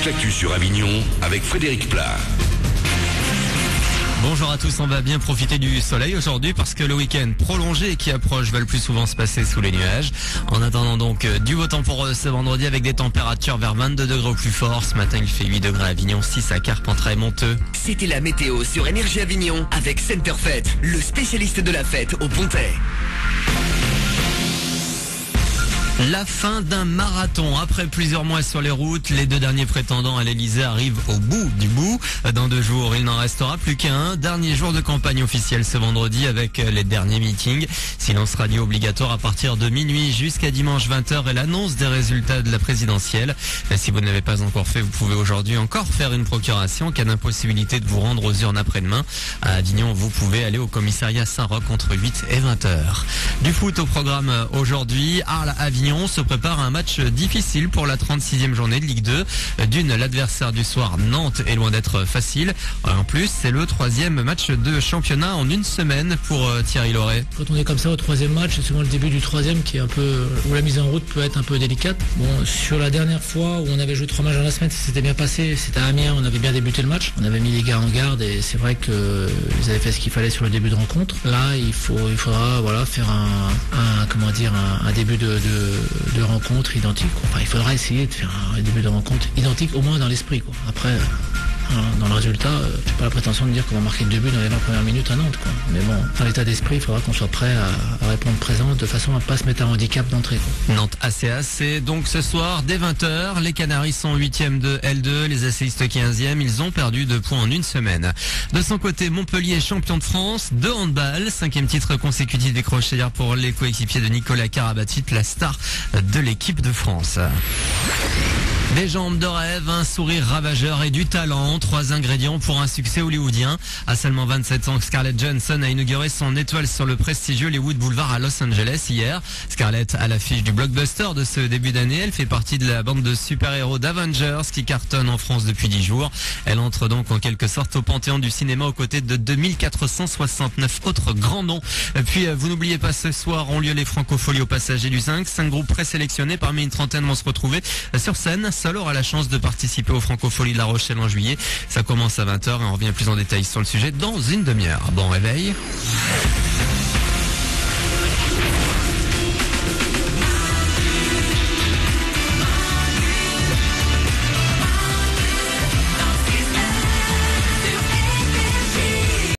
l'actu sur Avignon avec Frédéric Plat. Bonjour à tous, on va bien profiter du soleil aujourd'hui parce que le week-end prolongé qui approche va le plus souvent se passer sous les nuages. En attendant donc du beau temps pour ce vendredi avec des températures vers 22 degrés au plus fort. Ce matin il fait 8 degrés à Avignon, 6 à Carpentras et Monteux. C'était la météo sur Énergie Avignon avec Center Fête, le spécialiste de la fête au Pontet. La fin d'un marathon. Après plusieurs mois sur les routes, les deux derniers prétendants à l'Elysée arrivent au bout du bout. Dans 2 jours, il n'en restera plus qu'un. Dernier jour de campagne officielle ce vendredi avec les derniers meetings. Silence radio obligatoire à partir de minuit jusqu'à dimanche 20h et l'annonce des résultats de la présidentielle. Si vous ne l'avez pas encore fait, vous pouvez aujourd'hui encore faire une procuration. En cas d'impossibilité de vous rendre aux urnes après-demain. À Avignon, vous pouvez aller au commissariat Saint-Roch entre 8 et 20h. Du foot au programme aujourd'hui. Arles-Avignon se prépare à un match difficile pour la 36e journée de Ligue 2. L'adversaire du soir, Nantes, est loin d'être facile. En plus, c'est le 3e match de championnat en une semaine pour Thierry Lauré. Quand on est comme ça au 3e match, c'est souvent le début du 3e qui est un peu, où la mise en route peut être un peu délicate. Bon, sur la dernière fois où on avait joué 3 matchs dans la semaine, ça s'était bien passé. C'était à Amiens, on avait bien débuté le match. On avait mis les gars en garde et c'est vrai que ils avaient fait ce qu'il fallait sur le début de rencontre. Là, il faudra faire un début de rencontre identique. Enfin, il faudra essayer de faire un début de rencontre identique, au moins dans l'esprit. Après, dans le résultat, j'ai pas la prétention de dire qu'on va marquer 2 buts dans les 20 premières minutes à Nantes. Mais bon, dans l'état d'esprit, il faudra qu'on soit prêt à répondre présent de façon à ne pas se mettre à handicap d'entrée. Nantes ACA, c'est donc ce soir dès 20h. Les Canaries sont 8e de L2, les ACistes 15e. Ils ont perdu 2 points en une semaine. De son côté, Montpellier champion de France de handball. 5e titre consécutif décroché hier pour les coéquipiers de Nicolas Karabatic, la star de l'équipe de France. Des jambes de rêve, un sourire ravageur et du talent. 3 ingrédients pour un succès hollywoodien. À seulement 27 ans, Scarlett Johansson a inauguré son étoile sur le prestigieux Hollywood Boulevard à Los Angeles hier. Scarlett à l'affiche du blockbuster de ce début d'année. Elle fait partie de la bande de super-héros d'Avengers qui cartonne en France depuis 10 jours. Elle entre donc en quelque sorte au panthéon du cinéma aux côtés de 2469 autres grands noms. Puis vous n'oubliez pas, ce soir ont lieu les Francopholies au Passager du 5. 5 groupes présélectionnés, parmi une trentaine vont se retrouver sur scène. Seul aura la chance de participer aux Francopholies de La Rochelle en juillet. Ça commence à 20h et on revient plus en détail sur le sujet dans une demi-heure. Bon réveil.